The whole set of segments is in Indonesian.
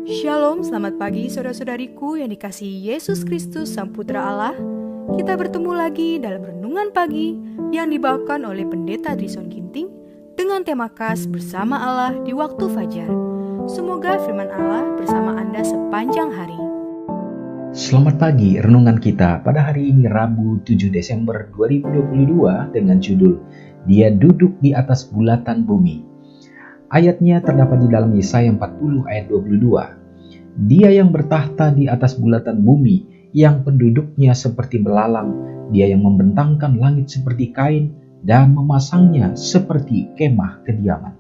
Shalom, selamat pagi saudara-saudariku yang dikasihi Yesus Kristus Sang Putra Allah. Kita bertemu lagi dalam Renungan Pagi yang dibawakan oleh Pendeta Drison Ginting dengan tema khas Bersama Allah di Waktu Fajar. Semoga firman Allah bersama Anda sepanjang hari. Selamat pagi, renungan kita pada hari ini Rabu 7 Desember 2022 dengan judul Dia Duduk di Atas Bulatan Bumi. Ayatnya terdapat di dalam Yesaya 40 ayat 22. Dia yang bertahta di atas bulatan bumi, yang penduduknya seperti belalang, dia yang membentangkan langit seperti kain dan memasangnya seperti kemah kediaman.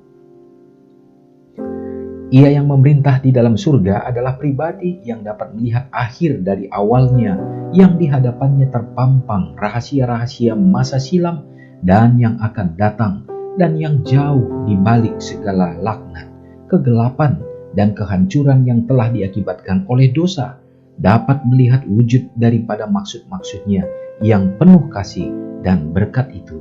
Ia yang memerintah di dalam surga adalah pribadi yang dapat melihat akhir dari awalnya, yang di hadapannya terpampang rahasia-rahasia masa silam dan yang akan datang, dan yang jauh di balik segala laknat, kegelapan, dan kehancuran yang telah diakibatkan oleh dosa, dapat melihat wujud daripada maksud-maksudnya yang penuh kasih dan berkat itu.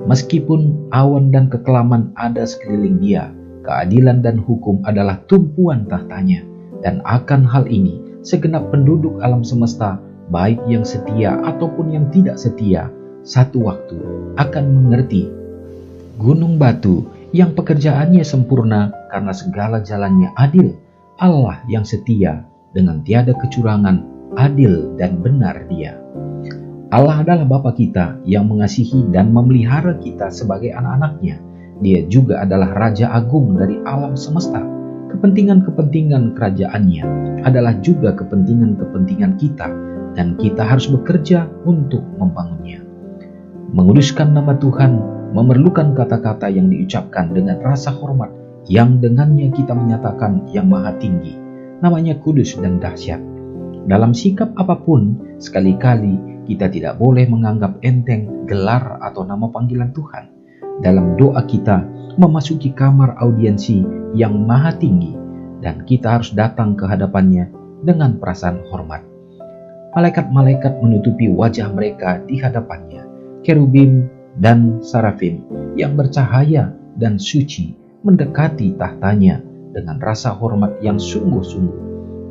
Meskipun awan dan kekelaman ada sekeliling dia, keadilan dan hukum adalah tumpuan tahtanya, dan akan hal ini segenap penduduk alam semesta, baik yang setia ataupun yang tidak setia, satu waktu akan mengerti. Gunung batu yang pekerjaannya sempurna karena segala jalannya adil, Allah yang setia dengan tiada kecurangan, adil dan benar dia. Allah adalah Bapa kita yang mengasihi dan memelihara kita sebagai anak-anaknya. Dia juga adalah Raja Agung dari alam semesta. Kepentingan-kepentingan kerajaannya adalah juga kepentingan-kepentingan kita, dan kita harus bekerja untuk membangunnya. Menguduskan nama Tuhan memerlukan kata-kata yang diucapkan dengan rasa hormat, yang dengannya kita menyatakan yang maha tinggi, namanya kudus dan dahsyat. Dalam sikap apapun, sekali-kali kita tidak boleh menganggap enteng gelar atau nama panggilan Tuhan. Dalam doa kita memasuki kamar audiensi yang maha tinggi, dan kita harus datang ke hadapannya dengan perasaan hormat. Malaikat-malaikat menutupi wajah mereka di hadapannya, kerubim dan sarafim yang bercahaya dan suci mendekati tahtanya dengan rasa hormat yang sungguh-sungguh.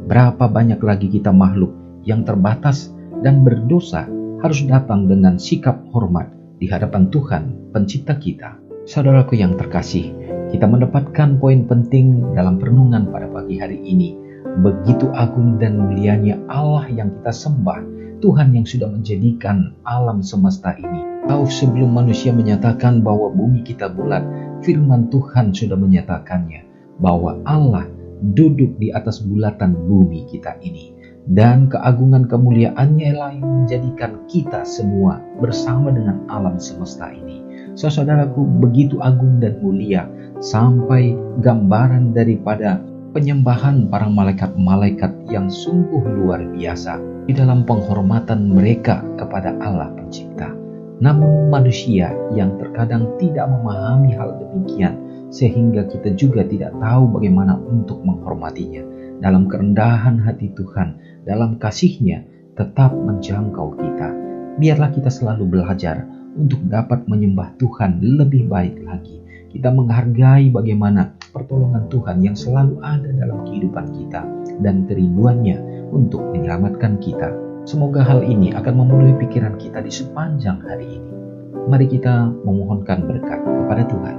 Berapa banyak lagi kita makhluk yang terbatas dan berdosa harus datang dengan sikap hormat di hadapan Tuhan pencipta kita. Saudaraku yang terkasih, kita mendapatkan poin penting dalam perenungan pada pagi hari ini. Begitu agung dan mulianya Allah yang kita sembah, Tuhan yang sudah menjadikan alam semesta ini. Tahu sebelum manusia menyatakan bahwa bumi kita bulat, firman Tuhan sudah menyatakannya bahwa Allah duduk di atas bulatan bumi kita ini. Dan keagungan kemuliaannya lah yang menjadikan kita semua bersama dengan alam semesta ini. Saudaraku, begitu agung dan mulia sampai gambaran daripada penyembahan para malaikat-malaikat yang sungguh luar biasa di dalam penghormatan mereka kepada Allah pencipta. Namun manusia yang terkadang tidak memahami hal demikian, sehingga kita juga tidak tahu bagaimana untuk menghormatinya. Dalam kerendahan hati Tuhan, dalam kasih-Nya tetap menjangkau kita. Biarlah kita selalu belajar untuk dapat menyembah Tuhan lebih baik lagi. Kita menghargai bagaimana pertolongan Tuhan yang selalu ada dalam kehidupan kita dan kerinduannya untuk menyelamatkan kita. Semoga hal ini akan memenuhi pikiran kita di sepanjang hari ini. Mari kita memohonkan berkat kepada Tuhan.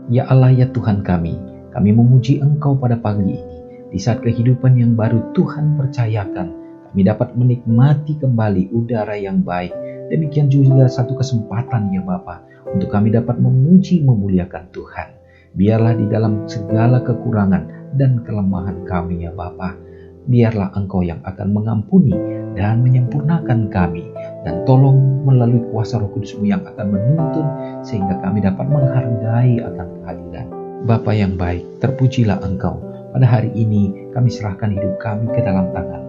Ya Allah, ya Tuhan kami memuji Engkau pada pagi ini. Di saat kehidupan yang baru Tuhan percayakan, kami dapat menikmati kembali udara yang baik. Demikian juga satu kesempatan ya Bapa, untuk kami dapat memuji memuliakan Tuhan. Biarlah di dalam segala kekurangan dan kelemahan kami ya Bapa, biarlah Engkau yang akan mengampuni dan menyempurnakan kami, dan tolong melalui kuasa Roh Kudus-Mu yang akan menuntun sehingga kami dapat menghargai akan kehadiran. Bapa yang baik, terpujilah Engkau. Pada hari ini kami serahkan hidup kami ke dalam tangan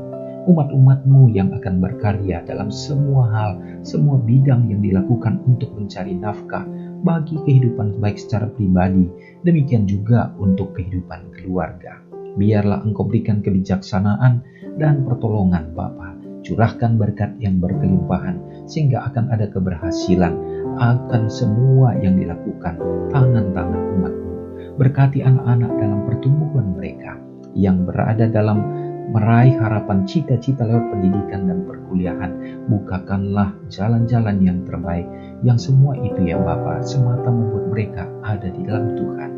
umat-umat-Mu yang akan berkarya dalam semua hal, semua bidang yang dilakukan untuk mencari nafkah bagi kehidupan baik secara pribadi, demikian juga untuk kehidupan keluarga. Biarlah Engkau berikan kebijaksanaan dan pertolongan Bapa. Curahkan berkat yang berkelimpahan sehingga akan ada keberhasilan akan semua yang dilakukan tangan-tangan umat-Mu. Berkati anak-anak dalam pertumbuhan mereka yang berada dalam meraih harapan cita-cita lewat pendidikan dan perkuliahan. Bukakanlah jalan-jalan yang terbaik, yang semua itu ya Bapa semata membuat mereka ada di dalam Tuhan.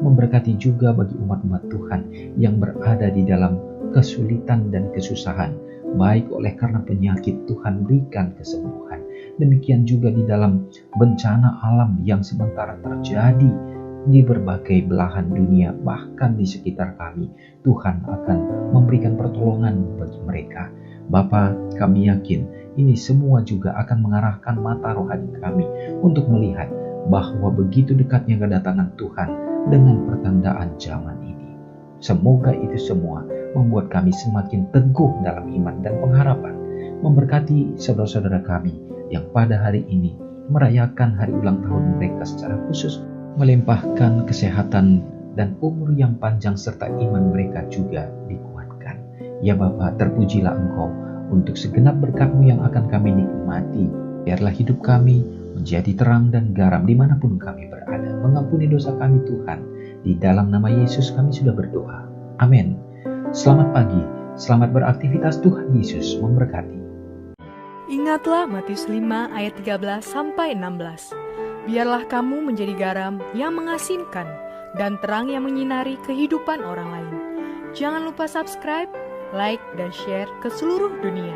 Memberkati juga bagi umat-umat Tuhan yang berada di dalam kesulitan dan kesusahan, baik oleh karena penyakit, Tuhan berikan kesembuhan. Demikian juga di dalam bencana alam yang sementara terjadi di berbagai belahan dunia, bahkan di sekitar kami, Tuhan akan memberikan pertolongan bagi mereka. Bapa, kami yakin ini semua juga akan mengarahkan mata rohani kami untuk melihat bahwa begitu dekatnya kedatangan Tuhan dengan pertandaan zaman ini. Semoga itu semua membuat kami semakin teguh dalam iman dan pengharapan. Memberkati saudara-saudara kami yang pada hari ini merayakan hari ulang tahun mereka secara khusus, melimpahkan kesehatan dan umur yang panjang serta iman mereka juga dikuatkan. Ya Bapa, terpujilah Engkau untuk segenap berkat-Mu yang akan kami nikmati. Biarlah hidup kami menjadi terang dan garam dimanapun kami berada. Mengampuni dosa kami Tuhan. Di dalam nama Yesus kami sudah berdoa. Amin. Selamat pagi, selamat beraktivitas, Tuhan Yesus memberkati. Ingatlah Matius 5 ayat 13-16. Biarlah kamu menjadi garam yang mengasinkan dan terang yang menyinari kehidupan orang lain. Jangan lupa subscribe, like, dan share ke seluruh dunia.